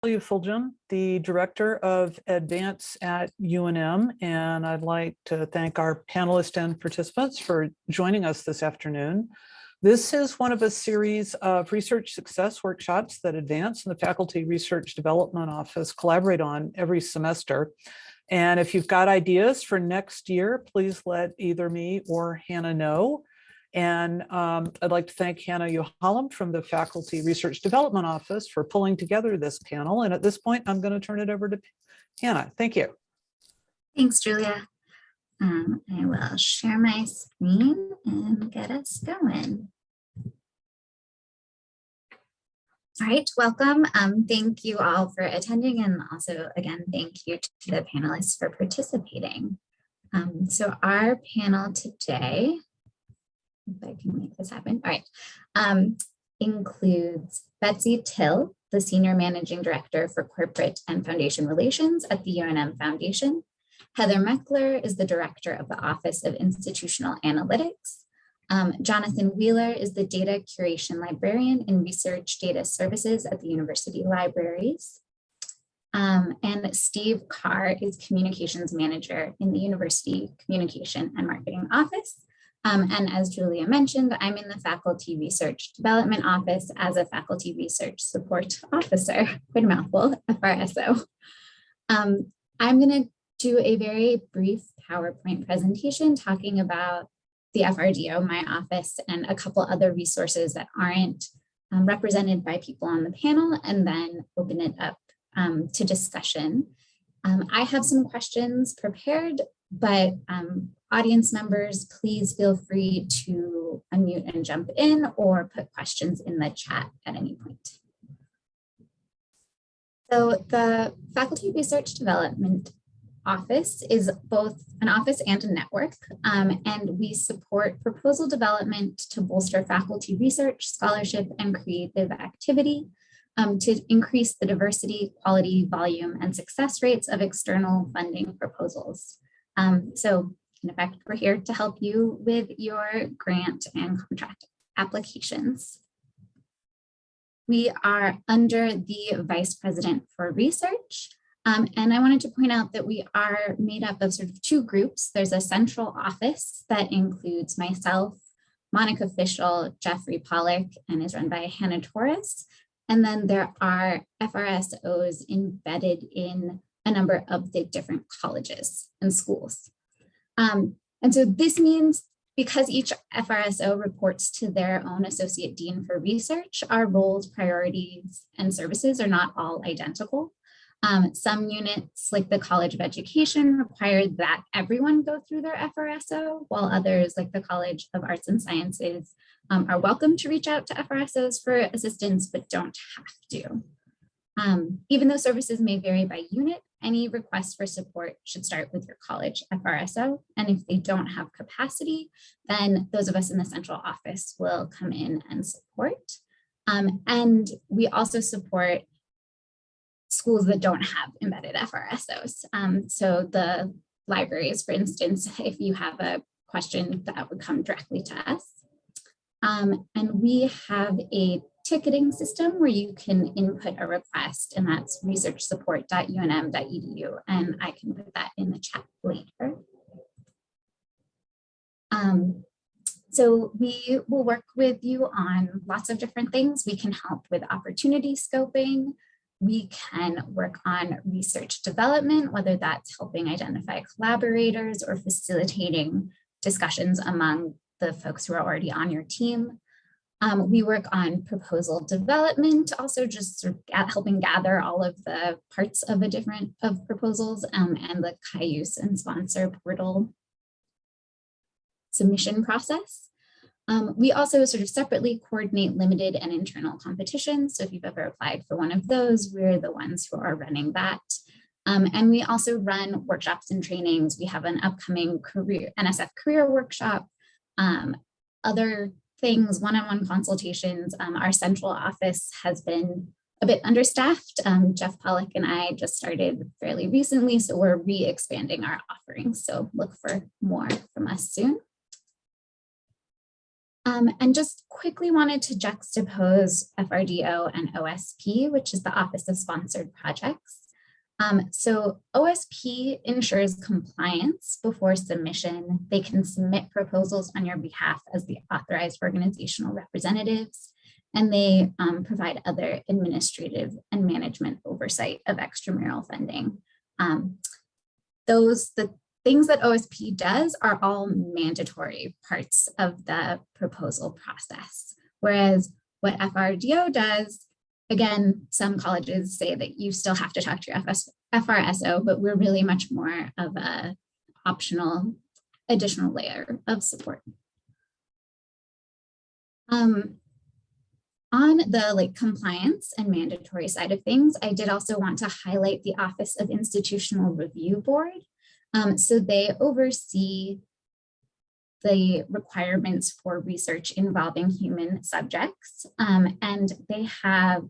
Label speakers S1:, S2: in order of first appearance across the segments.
S1: Fulghum, the Director of Advance at UNM, and I'd like to thank our panelists and participants for joining us this afternoon. This is one of a series of research success workshops that Advance and the Faculty Research Development Office collaborate on every semester. And if you've got ideas for next year, please let either me or Hannah know. And I'd like to thank Hannah Yohalem from the Faculty Research Development Office for pulling together this panel. And at this point, I'm going to turn it over to Hannah. Thank you.
S2: Thanks, Julia. I will share my screen and get us going. All right, welcome. Thank you all for attending, and also, again, thank you to the panelists for participating. So our panel today, if I can make this happen. All right, includes Betsy Till, the Senior Managing Director for Corporate and Foundation Relations at the UNM Foundation. Heather Mechler is the Director of the Office of Institutional Analytics. Jonathan Wheeler is the Data Curation Librarian in Research Data Services at the University Libraries. And Steve Carr is Communications Manager in the University Communication and Marketing Office. And as Julia mentioned, I'm in the Faculty Research Development Office as a Faculty Research Support Officer, quite a mouthful, FRSO. I'm going to do a very brief PowerPoint presentation talking about the FRDO, my office, and a couple other resources that aren't represented by people on the panel, and then open it up to discussion. I have some questions prepared, but audience members, please feel free to unmute and jump in or put questions in the chat at any point. So the Faculty Research Development Office is both an office and a network, and we support proposal development to bolster faculty research, scholarship, and creative activity to increase the diversity, quality, volume, and success rates of external funding proposals. So in effect, we're here to help you with your grant and contract applications. We are under the Vice President for Research. And I wanted to point out that we are made up of sort of two groups. There's a central office that includes myself, Monica Fischel, Jeffrey Pollack, and is run by Hannah Torres. And then there are FRSOs embedded in a number of the different colleges and schools. And so this means because each FRSO reports to their own associate dean for research, our roles, priorities, and services are not all identical. Some units, like the College of Education, require that everyone go through their FRSO, while others, like the College of Arts and Sciences, are welcome to reach out to FRSOs for assistance, but don't have to. Even though services may vary by unit, any request for support should start with your college FRSO. And if they don't have capacity, then those of us in the central office will come in and support. And we also support schools that don't have embedded FRSOs. So the libraries, for instance, if you have a question, that would come directly to us. And we have a ticketing system where you can input a request, and that's researchsupport.unm.edu, and I can put that in the chat later. So we will work with you on lots of different things. We can help with opportunity scoping. We can work on research development, whether that's helping identify collaborators or facilitating discussions among the folks who are already on your team. We work on proposal development, also just sort of helping gather all of the parts of proposals and the Cayuse and sponsor portal submission process. We also sort of separately coordinate limited and internal competitions. So if you've ever applied for one of those, we're the ones who are running that. And we also run workshops and trainings. We have an upcoming NSF career workshop, other things, one-on-one consultations. Our central office has been a bit understaffed. Jeff Pollack and I just started fairly recently, so we're re-expanding our offerings. So look for more from us soon. And just quickly wanted to juxtapose FRDO and OSP, which is the Office of Sponsored Projects. So OSP ensures compliance before submission. They can submit proposals on your behalf as the authorized organizational representatives, and they provide other administrative and management oversight of extramural funding. The things that OSP does are all mandatory parts of the proposal process, whereas what FRDO does, again, some colleges say that you still have to talk to your FRSO, but we're really much more of a optional additional layer of support. On the compliance and mandatory side of things, I did also want to highlight the Office of Institutional Review Board. So they oversee the requirements for research involving human subjects, and they have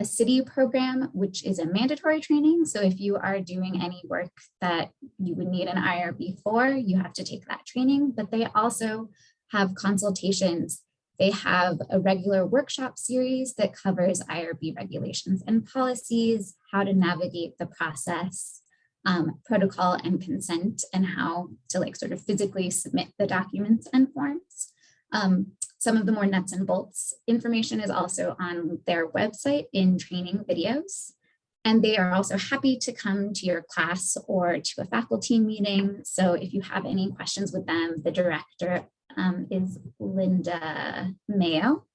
S2: a city program, which is a mandatory training. So if you are doing any work that you would need an IRB for, you have to take that training, but they also have consultations. They have a regular workshop series that covers IRB regulations and policies, how to navigate the process, protocol and consent, and how to sort of physically submit the documents and forms. Some of the more nuts and bolts information is also on their website in training videos. And they are also happy to come to your class or to a faculty meeting. So if you have any questions with them, the director is Linda Mayo.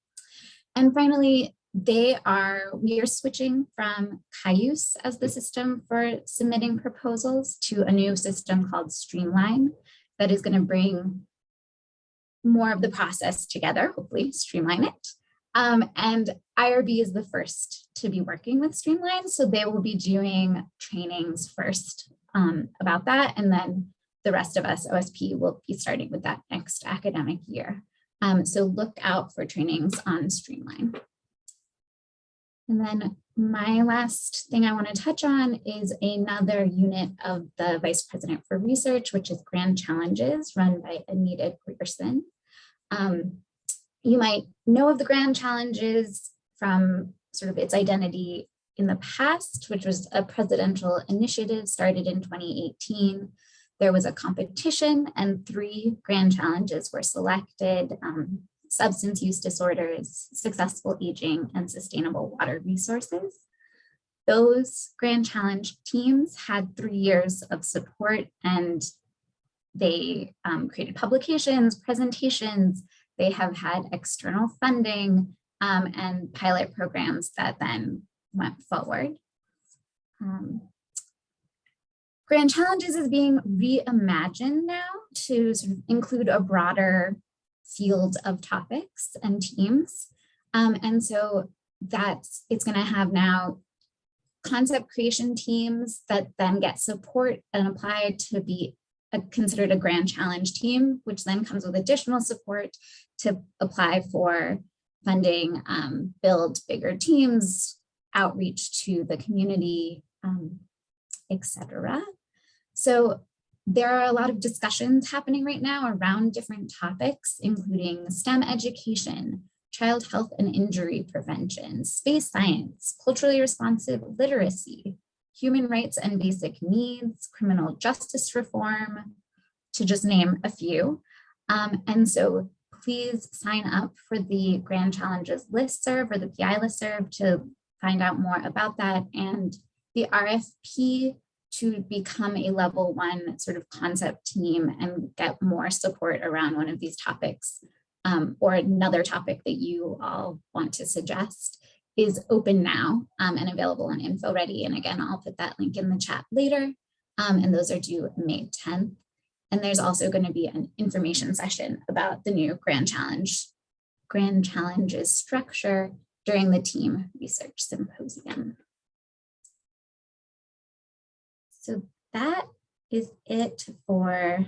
S2: And finally, we are switching from Cayuse as the system for submitting proposals to a new system called Streamline that is going to bring more of the process together, hopefully streamline it. And IRB is the first to be working with Streamline. So they will be doing trainings first about that. And then the rest of us, OSP, will be starting with that next academic year. So look out for trainings on Streamline. And then my last thing I want to touch on is another unit of the Vice President for Research, which is Grand Challenges, run by Anita Grierson. You might know of the Grand Challenges from sort of its identity in the past, which was a presidential initiative started in 2018. There was a competition and 3 Grand Challenges were selected: substance use disorders, successful aging, and sustainable water resources. Those Grand Challenge teams had 3 years of support, and they created publications, presentations. They have had external funding and pilot programs that then went forward. Grand Challenges is being reimagined now to sort of include a broader field of topics and teams. And so it's going to have now concept creation teams that then get support and apply to be considered a Grand Challenge team, which then comes with additional support to apply for funding, build bigger teams, outreach to the community, etc. So there are a lot of discussions happening right now around different topics, including STEM education, child health and injury prevention, space science, culturally responsive literacy, human rights and basic needs, criminal justice reform, to just name a few. And so please sign up for the Grand Challenges listserv or the PI listserv to find out more about that, and the RFP to become a level 1 sort of concept team and get more support around one of these topics, or another topic that you all want to suggest, is open now and available on InfoReady. And again, I'll put that link in the chat later. And those are due May 10th. And there's also going to be an information session about the new Grand Challenges structure during the team research symposium. So that is it for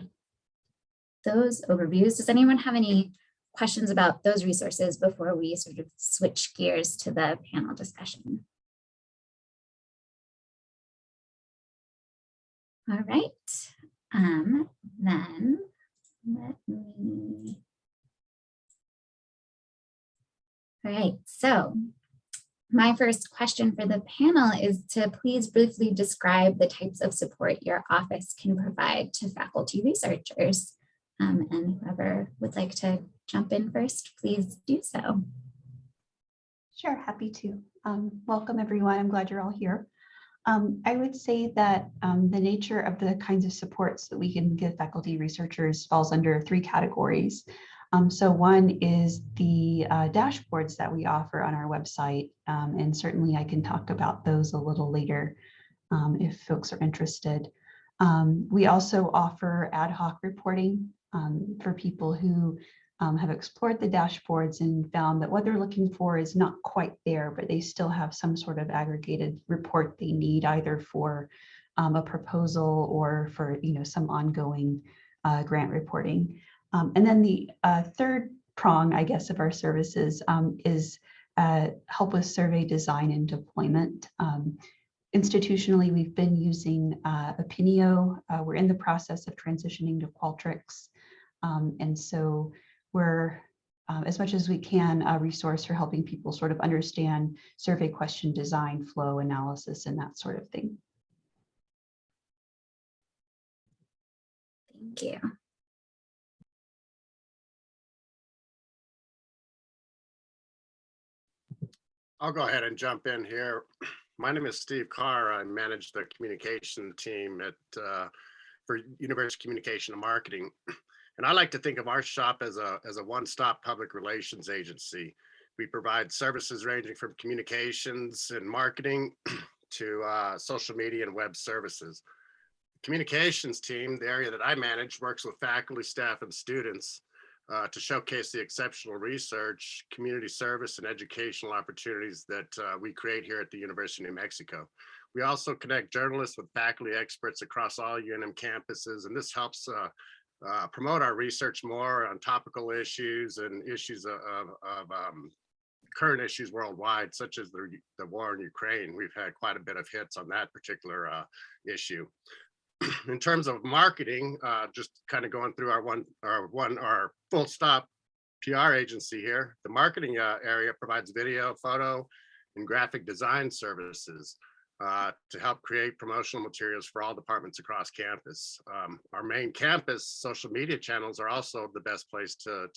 S2: those overviews. Does anyone have any questions about those resources before we sort of switch gears to the panel discussion? All right, then let me All right, so my first question for the panel is to please briefly describe the types of support your office can provide to faculty researchers. And whoever would like to jump in first, please do so.
S3: Sure, happy to. Welcome everyone. I'm glad you're all here. I would say that the nature of the kinds of supports that we can give faculty researchers falls under 3 categories. So one is the dashboards that we offer on our website, and certainly I can talk about those a little later if folks are interested. We also offer ad hoc reporting for people who have explored the dashboards and found that what they're looking for is not quite there, but they still have some sort of aggregated report they need either for a proposal or for some ongoing grant reporting. And then the third prong, I guess, of our services is help with survey design and deployment. Institutionally, we've been using Opinio. We're in the process of transitioning to Qualtrics. And so we're, as much as we can, a resource for helping people sort of understand survey question design, flow analysis, and that sort of thing.
S2: Thank you.
S4: I'll go ahead and jump in here. My name is Steve Carr. I manage the communication team at for University Communication and Marketing. And I like to think of our shop as a one-stop public relations agency. We provide services ranging from communications and marketing to social media and web services. The communications team, the area that I manage, works with faculty, staff, and students to showcase the exceptional research, community service, and educational opportunities that we create here at the University of New Mexico. We also connect journalists with faculty experts across all UNM campuses, and this helps promote our research more on topical issues and issues of current issues worldwide, such as the war in Ukraine. We've had quite a bit of hits on that particular issue. In terms of marketing, just kind of going through our full stop PR agency here, the marketing area provides video, photo, and graphic design services to help create promotional materials for all departments across campus. Our main campus social media channels are also the best place to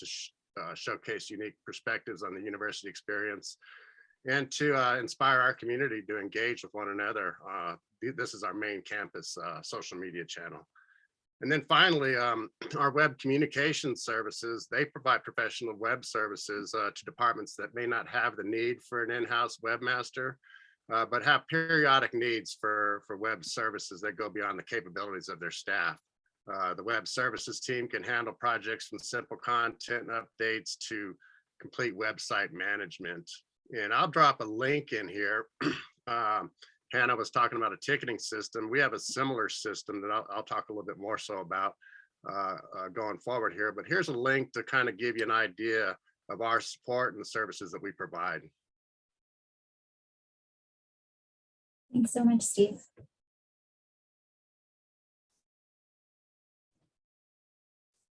S4: showcase unique perspectives on the university experience and to inspire our community to engage with one another. This is our main campus social media channel. And then finally, our web communication services, they provide professional web services to departments that may not have the need for an in-house webmaster, but have periodic needs for web services that go beyond the capabilities of their staff. The web services team can handle projects from simple content updates to complete website management. And I'll drop a link in here. Hannah was talking about a ticketing system. We have a similar system that I'll talk a little bit more so about going forward here. But here's a link to kind of give you an idea of our support and the services that we provide.
S2: Thanks so much, Steve.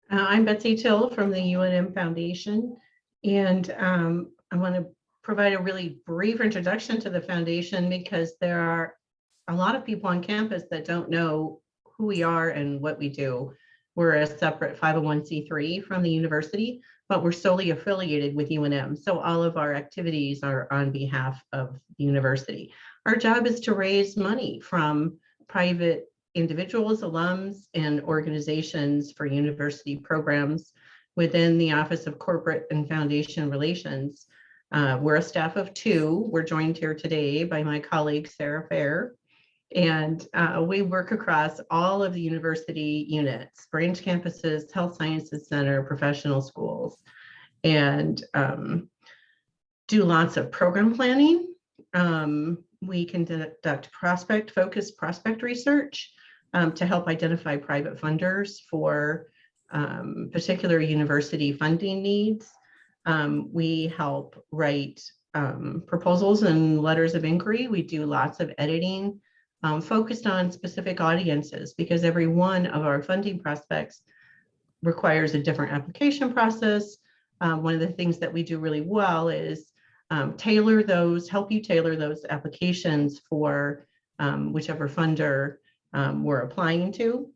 S5: I'm Betsy Till from the UNM Foundation, and I want to provide a really brief introduction to the foundation because there are a lot of people on campus that don't know who we are and what we do. We're a separate 501c3 from the university, but we're solely affiliated with UNM. So all of our activities are on behalf of the university. Our job is to raise money from private individuals, alums, and organizations for university programs within the Office of Corporate and Foundation Relations. We're a staff of 2. We're joined here today by my colleague, Sarah Fair, and we work across all of the university units, branch campuses, health sciences center, professional schools, and do lots of program planning. We conduct focused prospect research to help identify private funders for particular university funding needs. We help write proposals and letters of inquiry. We do lots of editing focused on specific audiences because every one of our funding prospects requires a different application process. One of the things that we do really well is help you tailor those applications for whichever funder we're applying to.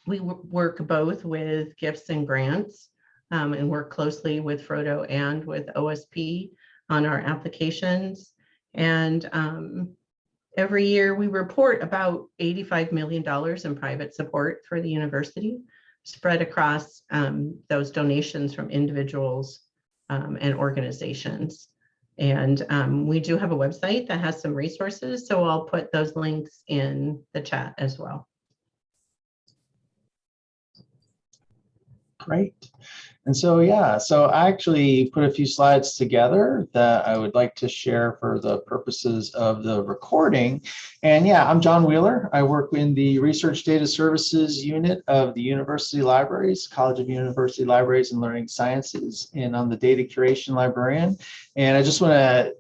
S5: We work both with gifts and grants and work closely with FRDO and with OSP on our applications. And every year we report about $85 million in private support for the university, spread across those donations from individuals and organizations. And we do have a website that has some resources, so I'll put those links in the chat as well.
S6: Great. And so, yeah, so I actually put a few slides together that I would like to share for the purposes of the recording. And yeah, I'm John Wheeler. I work in the Research Data Services unit of the University Libraries, College of University Libraries and Learning Sciences, and I'm the Data Curation Librarian. And I just want to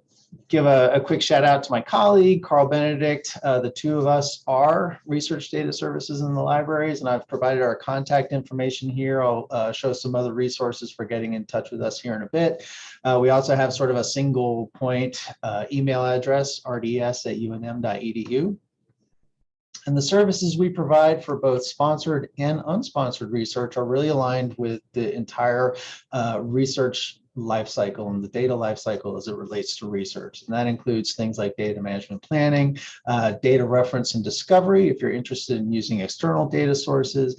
S6: give a quick shout out to my colleague, Carl Benedict. The two of us are Research Data Services in the libraries, and I've provided our contact information here. I'll show some other resources for getting in touch with us here in a bit. We also have sort of a single point email address, rds@unm.edu. And the services we provide for both sponsored and unsponsored research are really aligned with the entire research lifecycle and the data lifecycle as it relates to research. And that includes things like data management planning, data reference and discovery. If you're interested in using external data sources,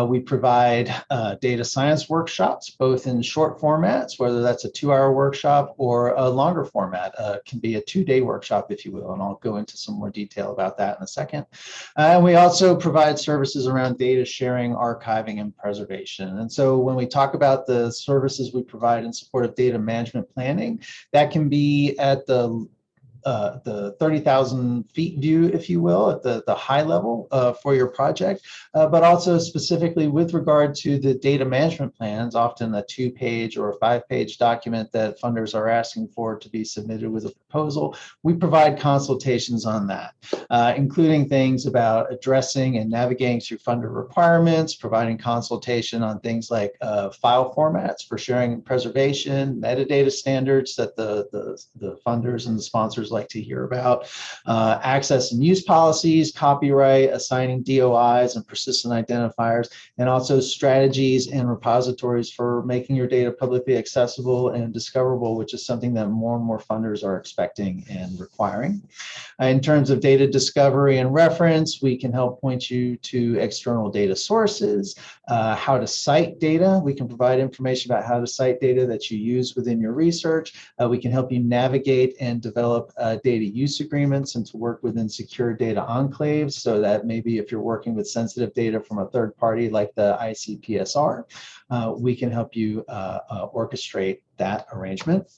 S6: we provide data science workshops, both in short formats, whether that's a 2-hour workshop or a longer format, can be a 2-day workshop, if you will. And I'll go into some more detail about that in a second. And we also provide services around data sharing, archiving, and preservation. And so when we talk about the services we provide in support of data management planning, that can be at the 30,000 feet view, if you will, at the high level for your project, but also specifically with regard to the data management plans, often a 2-page or a 5-page document that funders are asking for to be submitted with a proposal. We provide consultations on that, including things about addressing and navigating through funder requirements, providing consultation on things like file formats for sharing and preservation, metadata standards that the funders and the sponsors like to hear about, access and use policies, copyright, assigning DOIs and persistent identifiers, and also strategies and repositories for making your data publicly accessible and discoverable, which is something that more and more funders are expecting and requiring. In terms of data discovery and reference, we can help point you to external data sources, how to cite data. We can provide information about how to cite data that you use within your research. We can help you navigate and develop data use agreements and to work within secure data enclaves, so that maybe if you're working with sensitive data from a third party like the ICPSR, we can help you orchestrate that arrangement.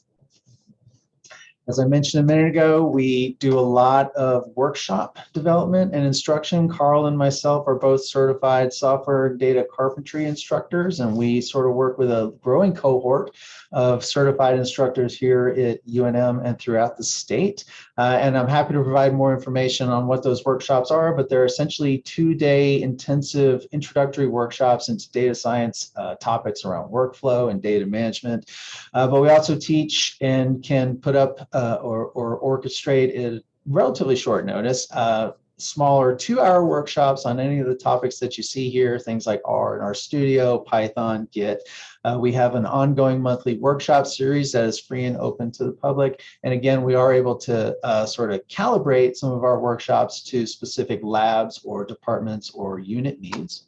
S6: As I mentioned a minute ago, we do a lot of workshop development and instruction. Carl and myself are both certified software and data carpentry instructors, and we sort of work with a growing cohort of certified instructors here at UNM and throughout the state. And I'm happy to provide more information on what those workshops are, but they're essentially 2-day intensive introductory workshops into data science topics around workflow and data management. But we also teach and can put up or orchestrate at relatively short notice smaller 2-hour workshops on any of the topics that you see here, things like R and RStudio, Python, Git. We have an ongoing monthly workshop series that is free and open to the public. And again, we are able to sort of calibrate some of our workshops to specific labs or departments or unit needs.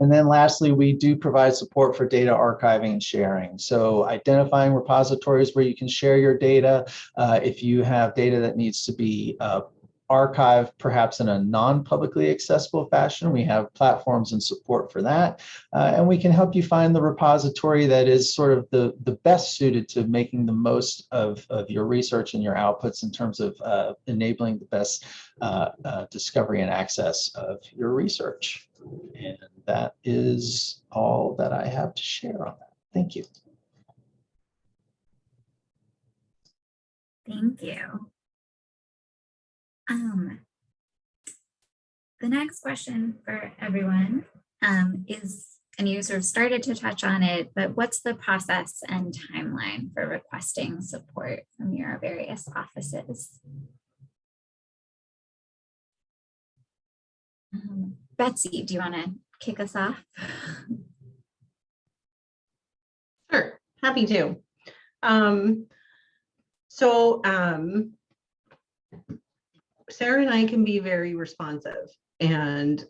S6: And then lastly, we do provide support for data archiving and sharing. So identifying repositories where you can share your data. If you have data that needs to be archived perhaps in a non-publicly accessible fashion, we have platforms and support for that. And we can help you find the repository that is sort of the best suited to making the most of your research and your outputs in terms of enabling the best discovery and access of your research. And that is all that I have to share on that. Thank you.
S2: Thank you. The next question for everyone is and you sort of started to touch on it, but what's the process and timeline for requesting support from your various offices? Betsy, do you want to kick us off?
S5: Sure, happy to. Sarah and I can be very responsive, and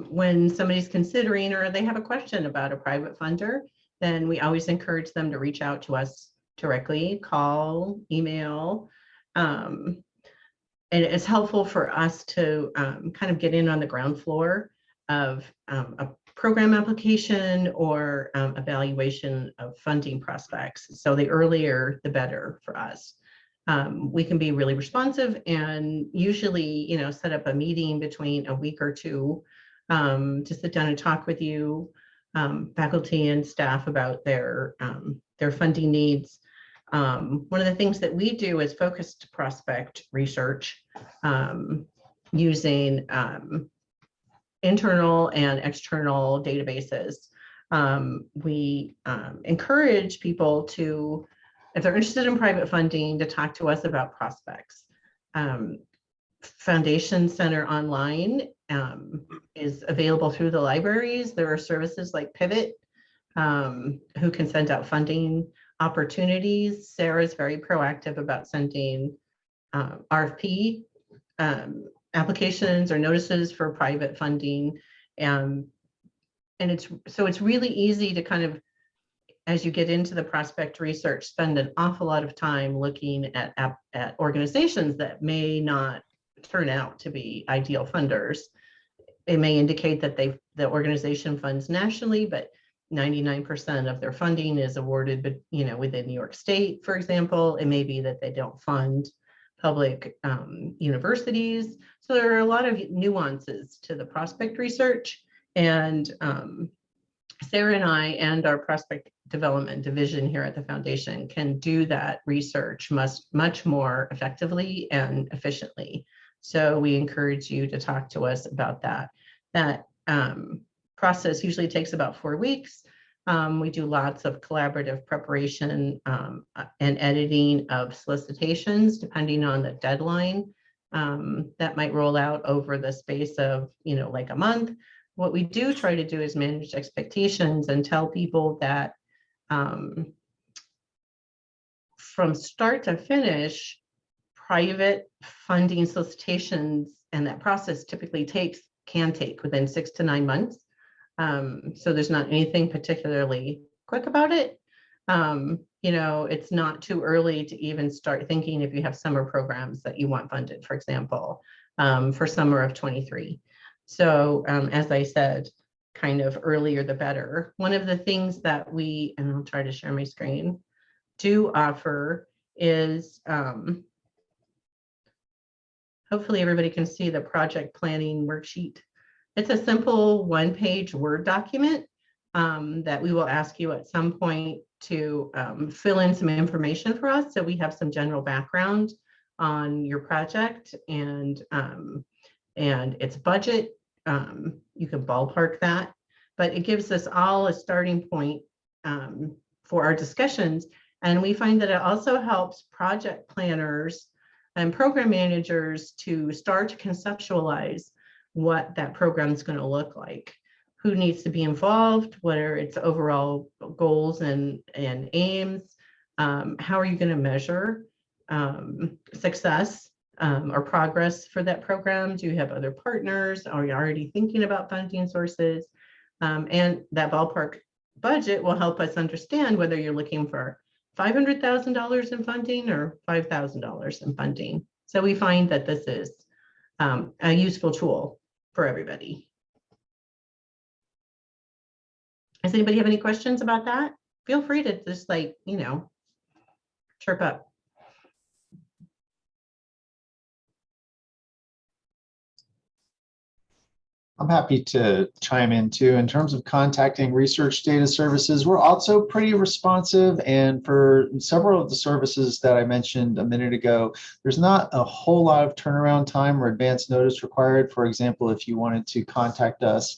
S5: when somebody's considering or they have a question about a private funder, then we always encourage them to reach out to us directly, call, email. And it's helpful for us to kind of get in on the ground floor of a program application or evaluation of funding prospects. So the earlier, the better for us. We can be really responsive and usually, set up a meeting between a week or two to sit down and talk with you, faculty and staff, about their funding needs. One of the things that we do is focused prospect research using internal and external databases. We encourage people to, if they're interested in private funding, to talk to us about prospects. Foundation Center Online is available through the libraries. There are services like Pivot who can send out funding opportunities. Sarah is very proactive about sending RFP applications or notices for private funding. And it's really easy to kind of, as you get into the prospect research, spend an awful lot of time looking at organizations that may not turn out to be ideal funders. It may indicate that the organization funds nationally, but 99% of their funding is awarded, but within New York State, for example. It may be that they don't fund public universities. So there are a lot of nuances to the prospect research, and Sarah and I and our prospect development division here at the foundation can do that research much more effectively and efficiently. So we encourage you to talk to us about that. That process usually takes about 4 weeks. We do lots of collaborative preparation and editing of solicitations, depending on the deadline. That might roll out over the space of, like a month. What we do try to do is manage expectations and tell people that from start to finish, private funding solicitations and that process typically can take within 6 to 9 months. So there's not anything particularly quick about it. It's not too early to even start thinking if you have summer programs that you want funded, for example, for summer of 23. So as I said, kind of earlier the better. One of the things that we, and I'll try to share my screen, do offer is, hopefully everybody can see the project planning worksheet. It's a simple 1-page Word document that we will ask you at some point to fill in some information for us, so we have some general background on your project and its budget. You can ballpark that, but it gives us all a starting point for our discussions. And we find that it also helps project planners and program managers to start to conceptualize what that program is going to look like, who needs to be involved, what are its overall goals and aims, how are you going to measure success or progress for that program? Do you have other partners? Are you already thinking about funding sources? And that ballpark budget will help us understand whether you're looking for $500,000 in funding or $5,000 in funding. So we find that this is a useful tool for everybody. Does anybody have any questions about that? Feel free to just chirp up.
S6: I'm happy to chime in too. In terms of contacting research data services, we're also pretty responsive. And for several of the services that I mentioned a minute ago, there's not a whole lot of turnaround time or advance notice required. For example, if you wanted to contact us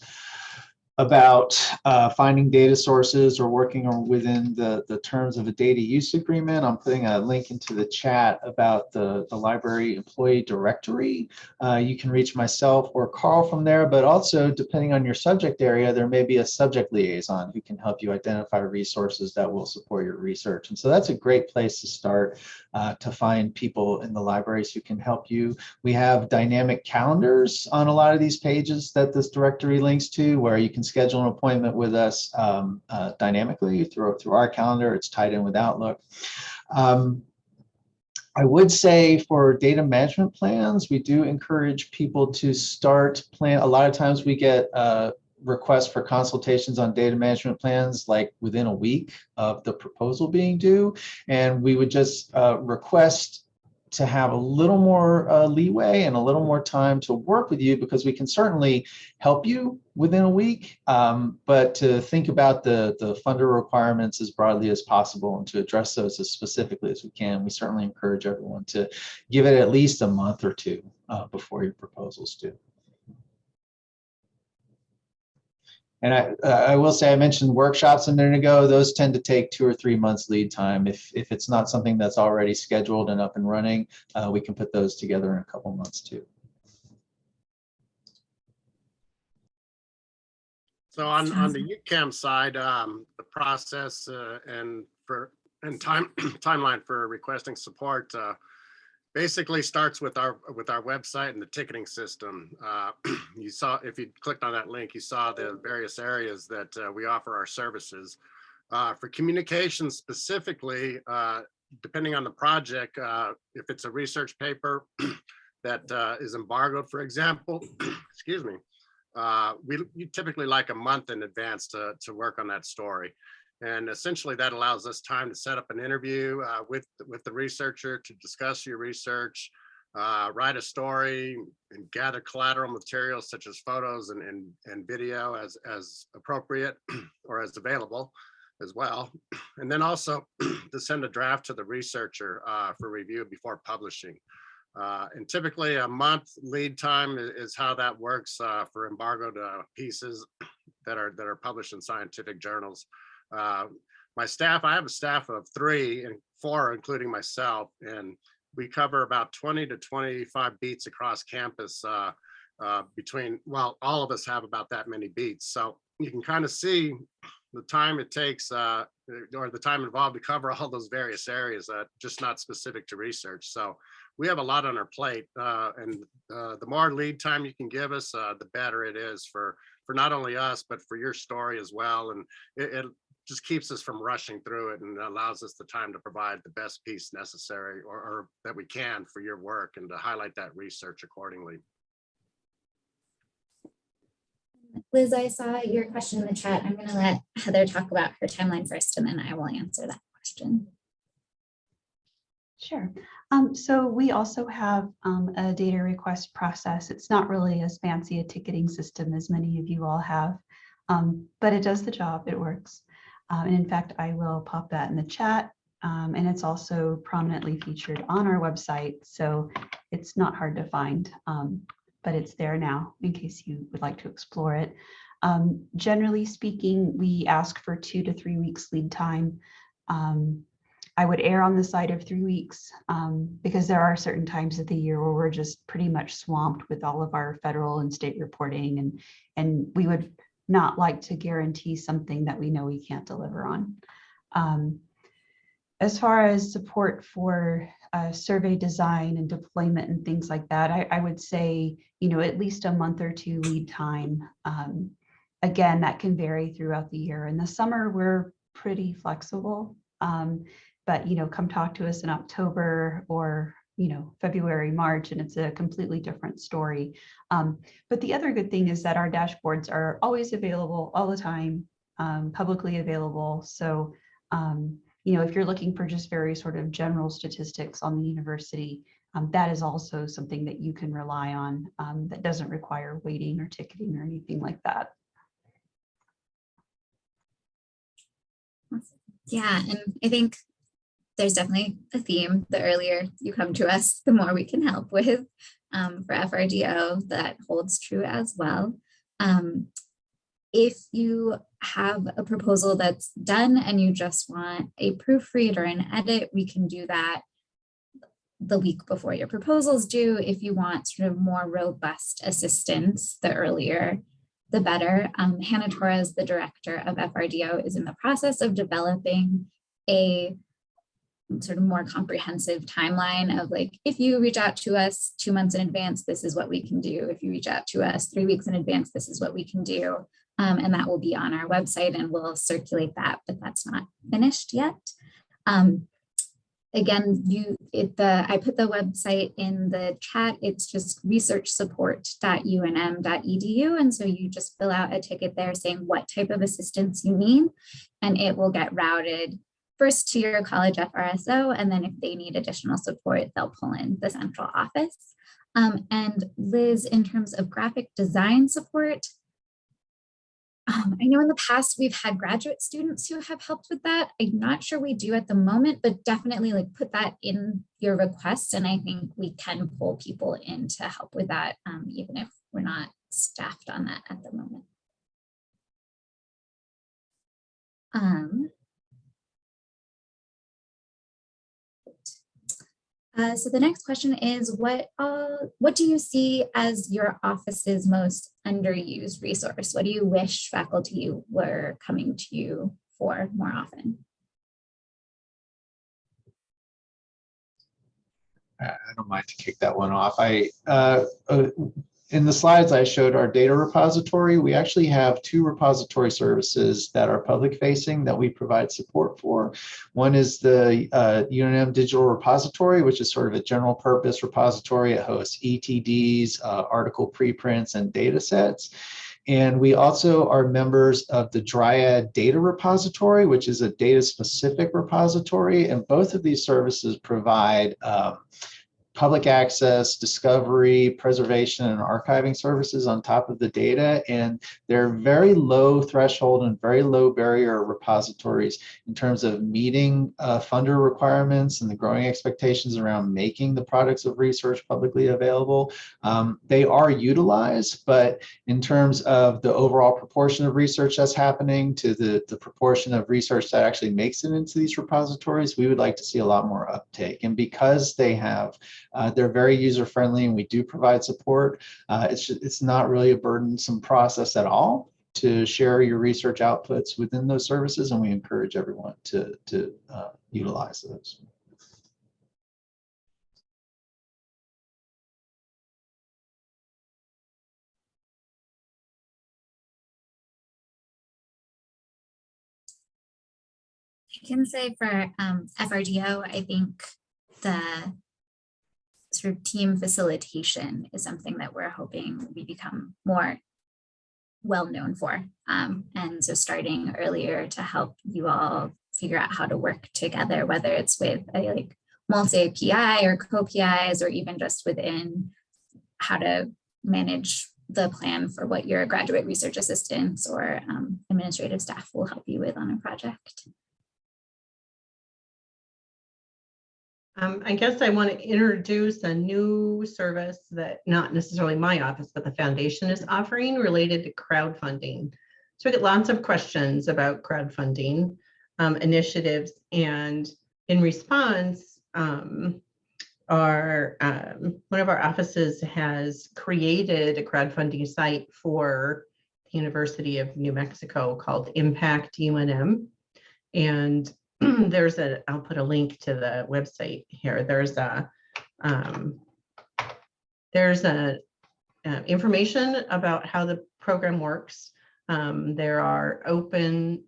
S6: about finding data sources or working within the terms of a data use agreement, I'm putting a link into the chat about the library employee directory. You can reach myself or Carl from there, but also depending on your subject area, there may be a subject liaison who can help you identify resources that will support your research. And so that's a great place to start to find people in the libraries who can help you. We have dynamic calendars on a lot of these pages that this directory links to, where you can schedule an appointment with us dynamically through our calendar. It's tied in with Outlook. I would say for data management plans, we do encourage people to start plan. A lot of times we get requests for consultations on data management plans like within a week of the proposal being due, and we would just request to have a little more leeway and a little more time to work with you, because we can certainly help you within a week, but to think about the funder requirements as broadly as possible and to address those as specifically as we can. We certainly encourage everyone to give it at least a month or two before your proposals due. And I will say, I mentioned workshops a minute ago. Those tend to take 2 or 3 months lead time. If it's not something that's already scheduled and up and running, we can put those together in a couple months too.
S4: So on the UCAM side, the process and timeline for requesting support basically starts with our website and the ticketing system. You saw, if you clicked on that link, you saw the various areas that we offer our services. For communication specifically, depending on the project, if it's a research paper that is embargoed, for example, excuse me, you typically like a month in advance to work on that story. And essentially that allows us time to set up an interview with the researcher to discuss your research, write a story, and gather collateral materials such as photos and video as appropriate or as available as well. And then also to send a draft to the researcher for review before publishing. And typically a month lead time is how that works for embargoed pieces that are published in scientific journals. My staff, I have a staff of 3 and 4, including myself, and we cover about 20 to 25 beats across campus well, all of us have about that many beats. So you can kind of see the time it takes or the time involved to cover all those various areas, just not specific to research. So we have a lot on our plate, and the more lead time you can give us, the better it is for not only us, but for your story as well. And it just keeps us from rushing through it and allows us the time to provide the best piece necessary or that we can for your work and to highlight that research accordingly.
S2: Liz, I saw your question in the chat. I'm going to let Heather talk about her timeline first, and then I will answer that question.
S3: Sure. So we also have a data request process. It's not really as fancy a ticketing system as many of you all have, but it does the job. It works. And in fact, I will pop that in the chat. And it's also prominently featured on our website. So it's not hard to find, but it's there now in case you would like to explore it. Generally speaking, we ask for 2 to 3 weeks lead time. I would err on the side of 3 weeks because there are certain times of the year where we're just pretty much swamped with all of our federal and state reporting, and we would not like to guarantee something that we know we can't deliver on. As far as support for survey design and deployment and things like that, I would say, at least a month or 2 lead time. Again, that can vary throughout the year. In the summer, we're pretty flexible. But come talk to us in October or February, March, and it's a completely different story. But the other good thing is that our dashboards are always available all the time, publicly available. So if you're looking for just very sort of general statistics on the university, that is also something that you can rely on that doesn't require waiting or ticketing or anything like that.
S2: Yeah, and I think there's definitely a theme. The earlier you come to us, the more we can help with. For FRDO, that holds true as well. If you have a proposal that's done and you just want a proofread or an edit, we can do that the week before your proposal's due. If you want sort of more robust assistance, the earlier, the better. Hannah Torres, the director of FRDO, is in the process of developing a sort of more comprehensive timeline of like, if you reach out to us 2 months in advance, this is what we can do. If you reach out to us 3 weeks in advance, this is what we can do. And that will be on our website and we'll circulate that, but that's not finished yet. Again, I put the website in the chat. It's just researchsupport.unm.edu. And so you just fill out a ticket there saying what type of assistance you need, and it will get routed first to your college FRSO. And then if they need additional support, they'll pull in the central office. And Liz, in terms of graphic design support, I know in the past we've had graduate students who have helped with that. I'm not sure we do at the moment, but definitely like put that in your request. And I think we can pull people in to help with that, even if we're not staffed on that at the moment. So the next question is, what do you see as your office's most underused resource? What do you wish faculty were coming to you for more often?
S6: I don't mind to kick that one off. In the slides I showed our data repository. We actually have 2 repository services that are public facing that we provide support for. One is the UNM Digital Repository, which is sort of a general purpose repository. It hosts ETDs, article preprints, and data sets. And we also are members of the Dryad Data Repository, which is a data specific repository. And both of these services provide public access, discovery, preservation, and archiving services on top of the data. And they're very low threshold and very low barrier repositories in terms of meeting funder requirements and the growing expectations around making the products of research publicly available. They are utilized, but in terms of the overall proportion of research that's happening to the proportion of research that actually makes it into these repositories, we would like to see a lot more uptake. And because they have they're very user-friendly and we do provide support. It's not really a burdensome process at all to share your research outputs within those services, and we encourage everyone to utilize those.
S2: I can say for FRDO, I think the sort of team facilitation is something that we're hoping we become more well known for. And so starting earlier to help you all figure out how to work together, whether it's with a like multi-PI or co-PIs, or even just within how to manage the plan for what your graduate research assistants or administrative staff will help you with on a project.
S5: I guess I want to introduce a new service that not necessarily my office, but the foundation is offering related to crowdfunding. So we get lots of questions about crowdfunding initiatives, and in response, one of our offices has created a crowdfunding site for the University of New Mexico called Impact UNM. And I'll put a link to the website here. There's information about how the program works. There are open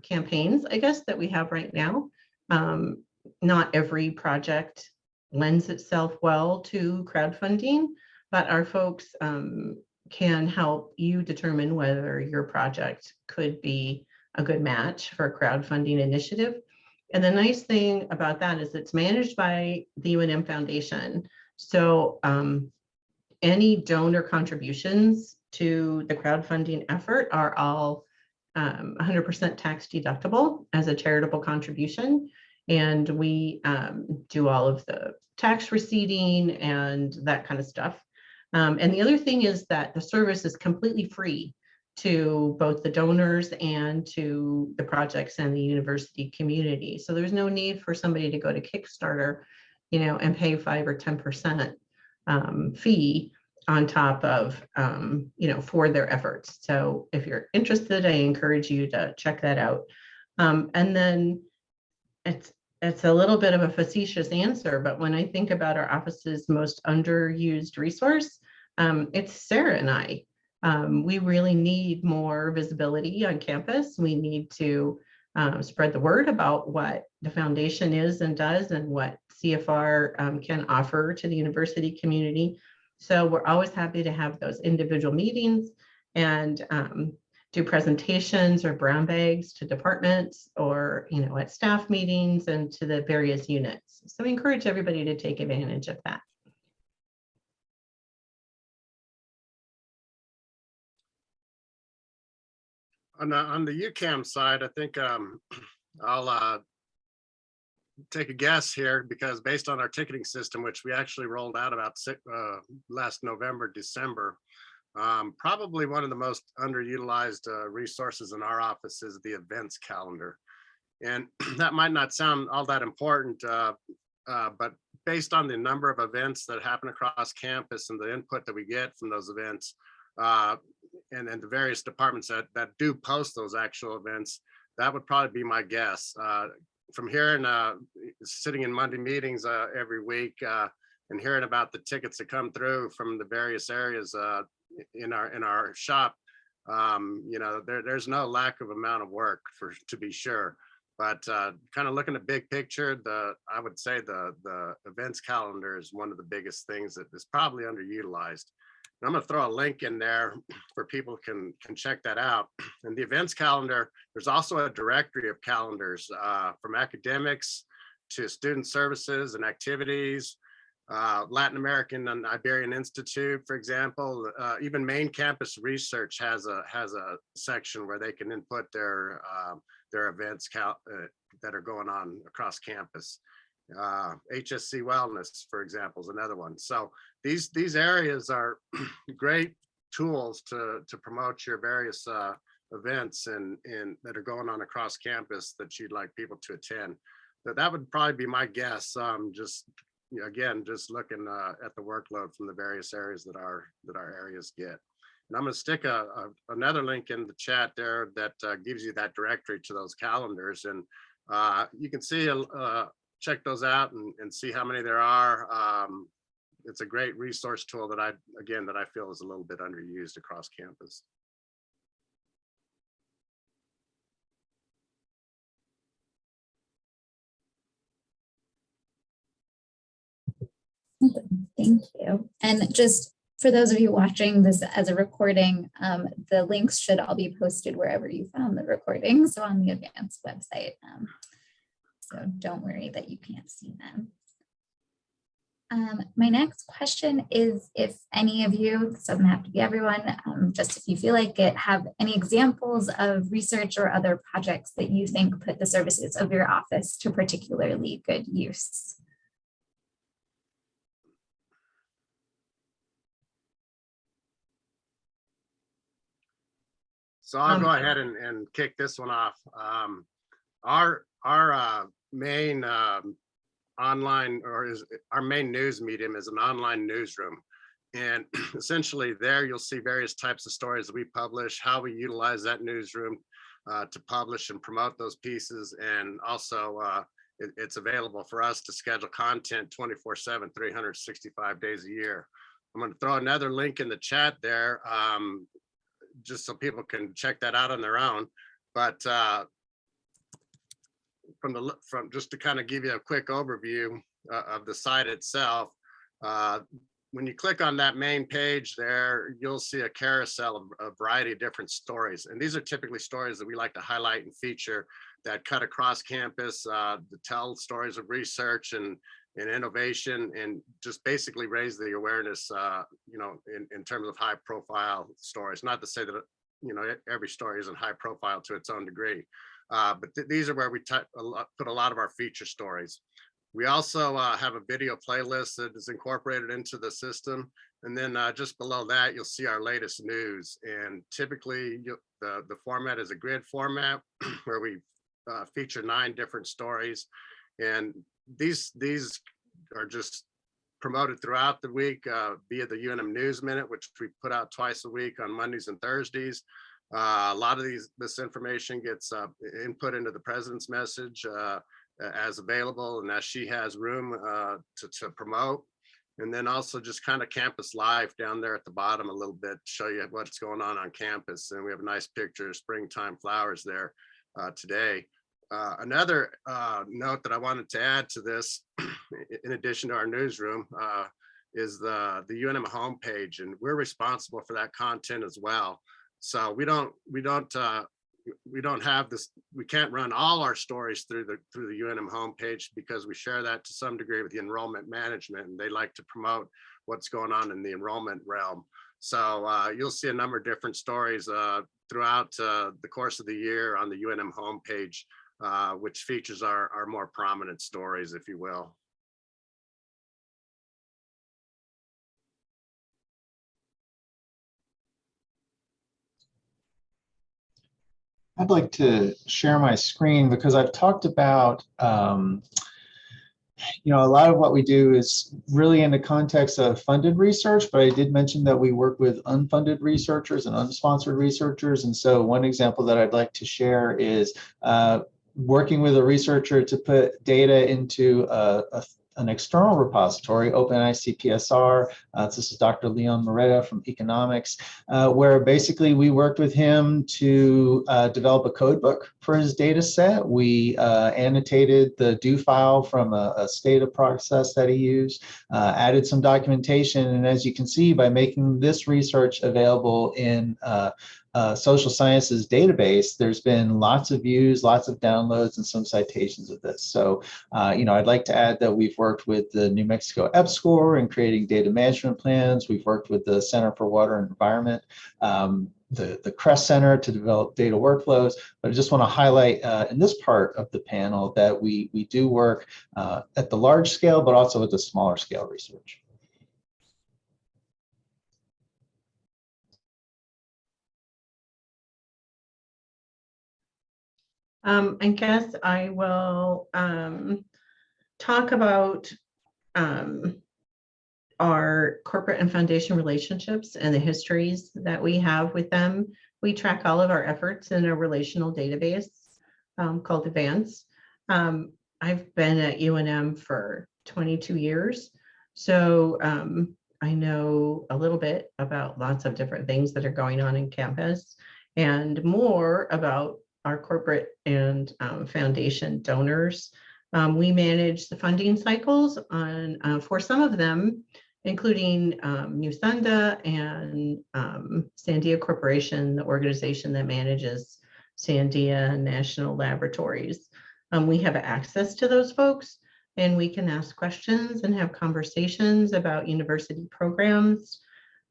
S5: campaigns, I guess, that we have right now. Not every project lends itself well to crowdfunding, but our folks can help you determine whether your project could be a good match for a crowdfunding initiative. And the nice thing about that is it's managed by the UNM Foundation. So any donor contributions to the crowdfunding effort are all 100% tax deductible as a charitable contribution. And we do all of the tax receipting and that kind of stuff. And the other thing is that the service is completely free to both the donors and to the projects and the university community. So there's no need for somebody to go to Kickstarter, and pay 5 or 10% fee on top of, for their efforts. So if you're interested, I encourage you to check that out. And then it's a little bit of a facetious answer, but when I think about our office's most underused resource, it's Sarah and I. We really need more visibility on campus. We need to spread the word about what the foundation is and does and what CFR can offer to the university community. So we're always happy to have those individual meetings and do presentations or brown bags to departments or, at staff meetings and to the various units. So we encourage everybody to take advantage of that.
S4: On the UCAM side, I think I'll take a guess here, because based on our ticketing system, which we actually rolled out about last November, December, probably one of the most underutilized resources in our office is the events calendar. And that might not sound all that important, but based on the number of events that happen across campus and the input that we get from those events, and then the various departments that do post those actual events, that would probably be my guess. From hearing, sitting in Monday meetings every week and hearing about the tickets that come through from the various areas in our shop, there's no lack of amount of work to be sure. But kind of looking at big picture, I would say the events calendar is one of the biggest things that is probably underutilized. And I'm going to throw a link in there where people can check that out. And the events calendar, there's also a directory of calendars from academics to student services and activities, Latin American and Iberian Institute, for example. Even main campus research has a section where they can input their events that are going on across campus. HSC Wellness, for example, is another one. So these areas are great tools to promote your various events and that are going on across campus that you'd like people to attend. That would probably be my guess. Just looking at the workload from the various areas that our areas get. And I'm going to stick another link in the chat there that gives you that directory to those calendars, and you can see check those out and see how many there are. It's a great resource tool that I feel is a little bit underused across campus.
S2: Thank you. And just for those of you watching this as a recording, the links should all be posted wherever you found the recording. So on the Advanced website. So don't worry that you can't see them. My next question is if any of you, this doesn't have to be everyone, just if you feel like it, have any examples of research or other projects that you think put the services of your office to particularly good use.
S4: So I'll go ahead and kick this one off. Our main online, or our main news medium is an online newsroom. And essentially there you'll see various types of stories that we publish, how we utilize that newsroom to publish and promote those pieces. And also it's available for us to schedule content 24/7, 365 days a year. I'm going to throw another link in the chat there just so people can check that out on their own. But from just to kind of give you a quick overview of the site itself, when you click on that main page there, you'll see a carousel of a variety of different stories. And these are typically stories that we like to highlight and feature that cut across campus, to tell stories of research and innovation, and just basically raise the awareness, in terms of high profile stories. Not to say that, every story isn't high profile to its own degree. But these are where we put a lot of our feature stories. We also have a video playlist that is incorporated into the system. And then just below that, you'll see our latest news. And typically the format is a grid format where we feature 9 different stories. And these are just promoted throughout the week via the UNM News Minute, which we put out twice a week on Mondays and Thursdays. A lot of this information gets input into the president's message as available and as she has room to promote. And then also just kind of campus live down there at the bottom a little bit, to show you what's going on campus. And we have a nice picture of springtime flowers there today. Another note that I wanted to add to this, in addition to our newsroom, is the UNM homepage, and we're responsible for that content as well. So we don't have this, we can't run all our stories through the UNM homepage, because we share that to some degree with the enrollment management, and they like to promote what's going on in the enrollment realm. So you'll see a number of different stories throughout the course of the year on the UNM homepage, which features our more prominent stories, if you will.
S6: I'd like to share my screen because I've talked about, you know, a lot of what we do is really in the context of funded research, but I did mention that we work with unfunded researchers and unsponsored researchers. And so one example that I'd like to share is working with a researcher to put data into an external repository, OpenICPSR. This is Dr. Leon Moretta from economics, where basically we worked with him to develop a code book for his data set. We annotated the do file from a SCADA process that he used, added some documentation. And as you can see, by making this research available in social sciences database, there's been lots of views, lots of downloads, and some citations of this. So, you know, I'd like to add that we've worked with the New Mexico EPSCoR in creating data management plans. We've worked with the Center for Water and Environment, the CREST Center to develop data workflows. But I just want to highlight in this part of the panel that we do work at the large scale, but also at the smaller scale research.
S5: I guess I will talk about our corporate and foundation relationships and the histories that we have with them. We track all of our efforts in a relational database called Advance. I've been at UNM for 22 years, so I know a little bit about lots of different things that are going on in campus and more about our corporate and foundation donors. We manage the funding cycles on for some of them, including New Thunda and Sandia Corporation, the organization that manages Sandia National Laboratories. We have access to those folks, and we can ask questions and have conversations about university programs.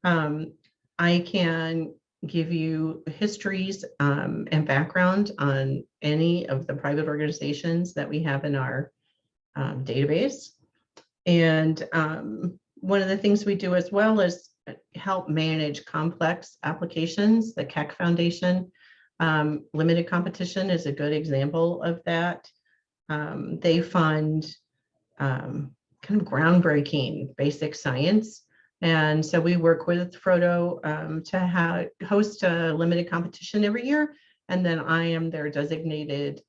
S5: I can give you histories and background on any of the private organizations that we have in our database. And one of the things we do as well is help manage complex applications. The Keck Foundation limited competition is a good example of that. They fund kind of groundbreaking basic science. And so we work with FRDO to host a limited competition every year. And then I am their designated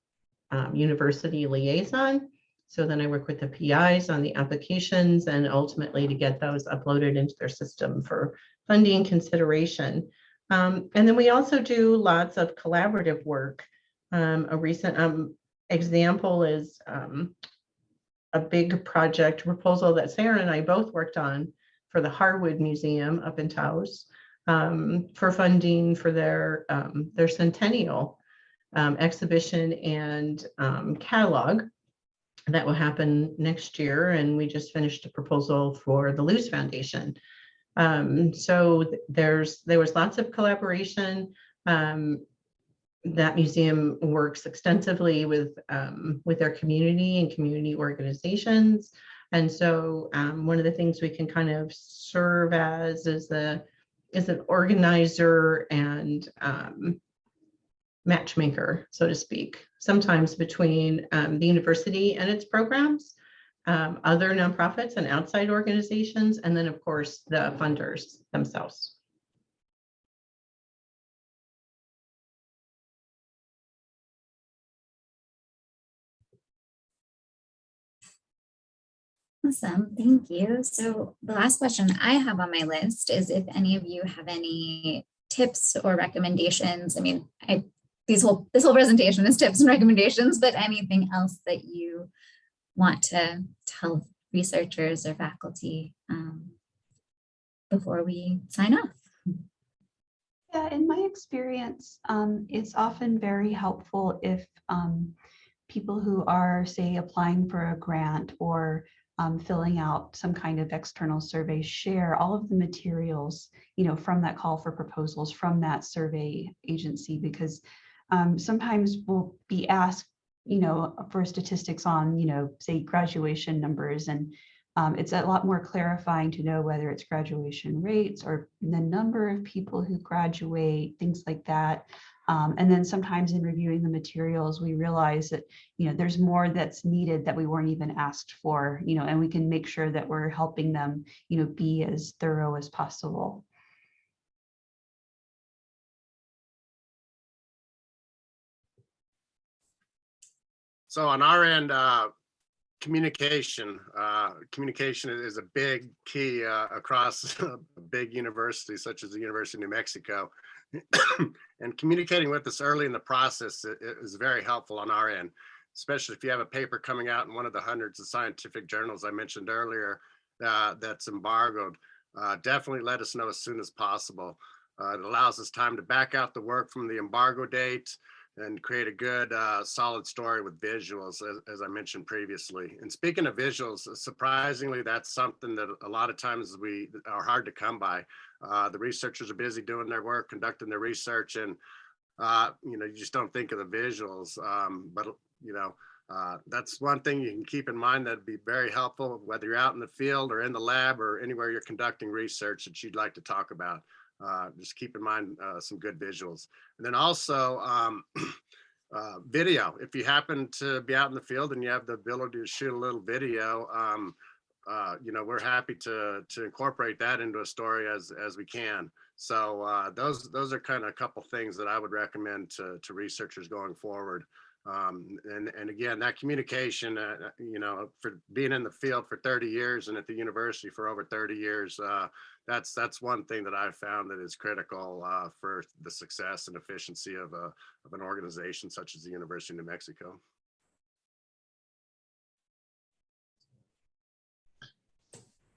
S5: university liaison. So then I work with the PIs on the applications and ultimately to get those uploaded into their system for funding consideration. And then we also do lots of collaborative work. A recent example is a big project proposal that Sarah and I both worked on for the Harwood Museum up in Taos for funding for their centennial exhibition and catalog that will happen next year. And we just finished a proposal for the Luce Foundation. So there was lots of collaboration. That museum works extensively with their community and community organizations. And so one of the things we can kind of serve as is an organizer and matchmaker, so to speak, sometimes between the university and its programs, other nonprofits and outside organizations, and then of course the funders themselves.
S2: Awesome, thank you. So the last question I have on my list is if any of you have any tips or recommendations. I mean, this whole presentation is tips and recommendations, but anything else that you want to tell researchers or faculty before we sign off?
S3: Yeah, in my experience, it's often very helpful if people who are, say, applying for a grant or filling out some kind of external survey share all of the materials, from that call for proposals from that survey agency, because sometimes we'll be asked, for statistics on, say, graduation numbers, and it's a lot more clarifying to know whether it's graduation rates or the number of people who graduate, things like that. And then sometimes in reviewing the materials, we realize that, there's more that's needed that we weren't even asked for, and we can make sure that we're helping them, be as thorough as possible.
S4: So on our end, communication is a big key across a big university such as the University of New Mexico. And communicating with us early in the process is very helpful on our end, especially if you have a paper coming out in one of the hundreds of scientific journals I mentioned earlier that's embargoed. Definitely let us know as soon as possible. It allows us time to back out the work from the embargo date and create a good solid story with visuals, as I mentioned previously. And speaking of visuals, surprisingly, that's something that a lot of times we are hard to come by. The researchers are busy doing their work, conducting their research, and you just don't think of the visuals. But that's one thing you can keep in mind that'd be very helpful, whether you're out in the field or in the lab or anywhere you're conducting research that you'd like to talk about. Just keep in mind some good visuals. And then also video. If you happen to be out in the field and you have the ability to shoot a little video, we're happy to incorporate that into a story as we can. So those are kind of a couple things that I would recommend to researchers going forward. And again, that communication, for being in the field for 30 years and at the university for over 30 years, that's one thing that I've found that is critical for the success and efficiency of an organization such as the University of New Mexico.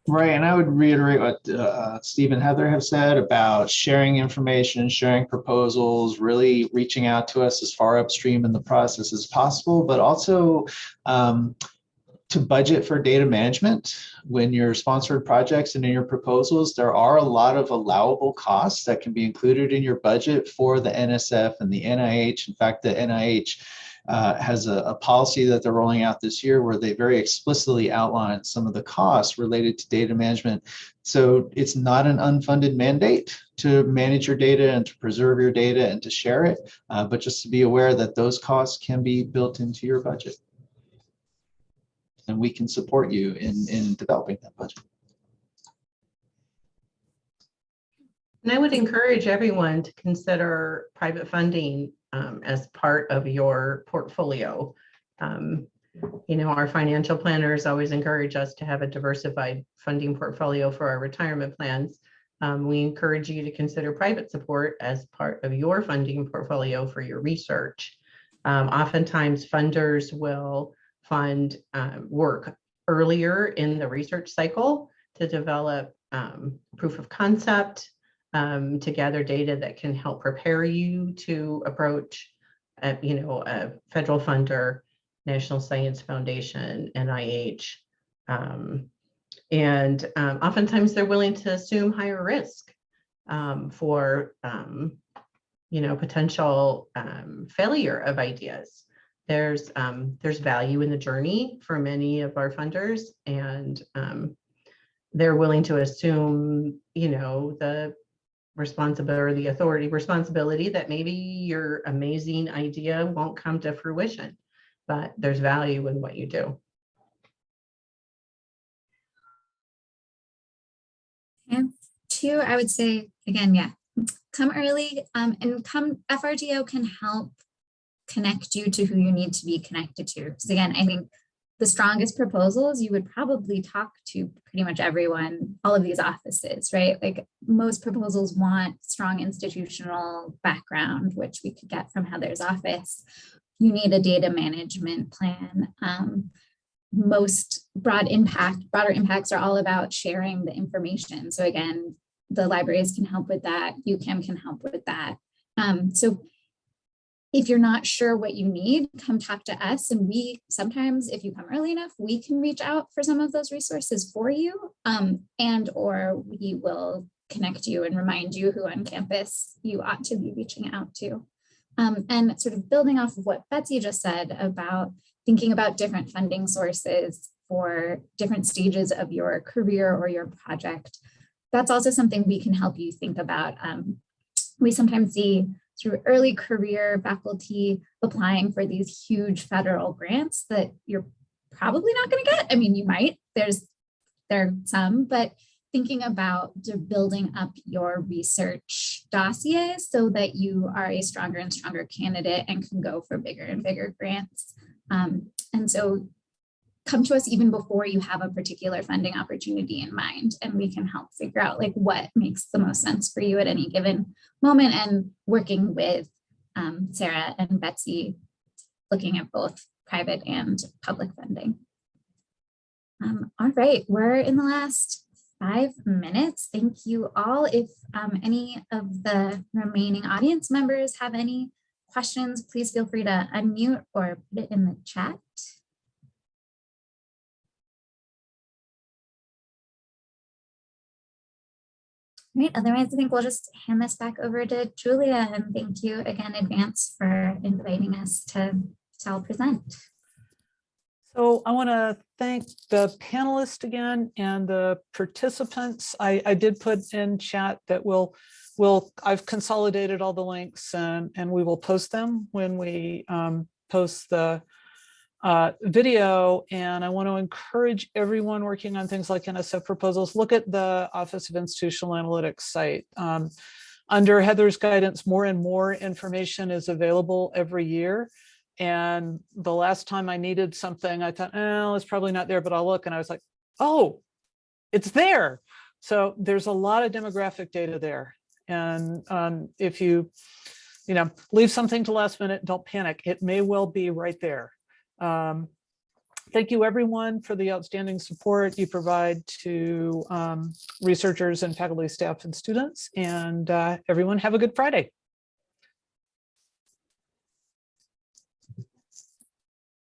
S6: Right, and I would reiterate what Steve and Heather have said about sharing information, sharing proposals, really reaching out to us as far upstream in the process as possible, but also to budget for data management. When you're sponsored projects and in your proposals, there are a lot of allowable costs that can be included in your budget for the NSF and the NIH. In fact, the NIH has a policy that they're rolling out this year where they very explicitly outline some of the costs related to data management. So it's not an unfunded mandate to manage your data and to preserve your data and to share it, but just to be aware that those costs can be built into your budget. And we can support you in developing that budget.
S5: And I would encourage everyone to consider private funding as part of your portfolio. Our financial planners always encourage us to have a diversified funding portfolio for our retirement plans. We encourage you to consider private support as part of your funding portfolio for your research. Oftentimes funders will fund work earlier in the research cycle to develop proof of concept, to gather data that can help prepare you to approach a federal funder, National Science Foundation, NIH. And oftentimes they're willing to assume higher risk for potential failure of ideas. there's value in the journey for many of our funders, and they're willing to assume, the responsibility that maybe your amazing idea won't come to fruition, but there's value in what you do.
S2: And two, I would say, again, yeah, come early, and FRDO can help connect you to who you need to be connected to. Because again, I think the strongest proposals, you would probably talk to pretty much everyone, all of these offices, right? Like most proposals want strong institutional background, which we could get from Heather's office. You need a data management plan. Most broader impacts are all about sharing the information. So again, the libraries can help with that. UCAM can help with that. So if you're not sure what you need, come talk to us. And we sometimes, if you come early enough, we can reach out for some of those resources for you, and or we will connect you and remind you who on campus you ought to be reaching out to. And sort of building off of what Betsy just said about thinking about different funding sources for different stages of your career or your project, that's also something we can help you think about. We sometimes see through early career faculty applying for these huge federal grants that you're probably not going to get. I mean, you might, there are some, but thinking about building up your research dossier so that you are a stronger and stronger candidate and can go for bigger and bigger grants. And so come to us even before you have a particular funding opportunity in mind, and we can help figure out like what makes the most sense for you at any given moment, and working with Sarah and Betsy, looking at both private and public funding. All right, we're in the last 5 minutes. Thank you all. If any of the remaining audience members have any questions, please feel free to unmute or put it in the chat. Right, otherwise I think we'll just hand this back over to Julia, and thank you again in advance for inviting us to all present.
S1: So I want to thank the panelists again and the participants. I did put in chat that I've consolidated all the links and we will post them when we post the video. And I want to encourage everyone working on things like NSF proposals, look at the Office of Institutional Analytics site. Under Heather's guidance, more and more information is available every year. And the last time I needed something, I thought, oh, it's probably not there, but I'll look. And I was like, oh, it's there. So there's a lot of demographic data there. And if you leave something to last minute, don't panic. It may well be right there. Thank you everyone for the outstanding support you provide to researchers and faculty, staff, and students. And everyone have a good Friday.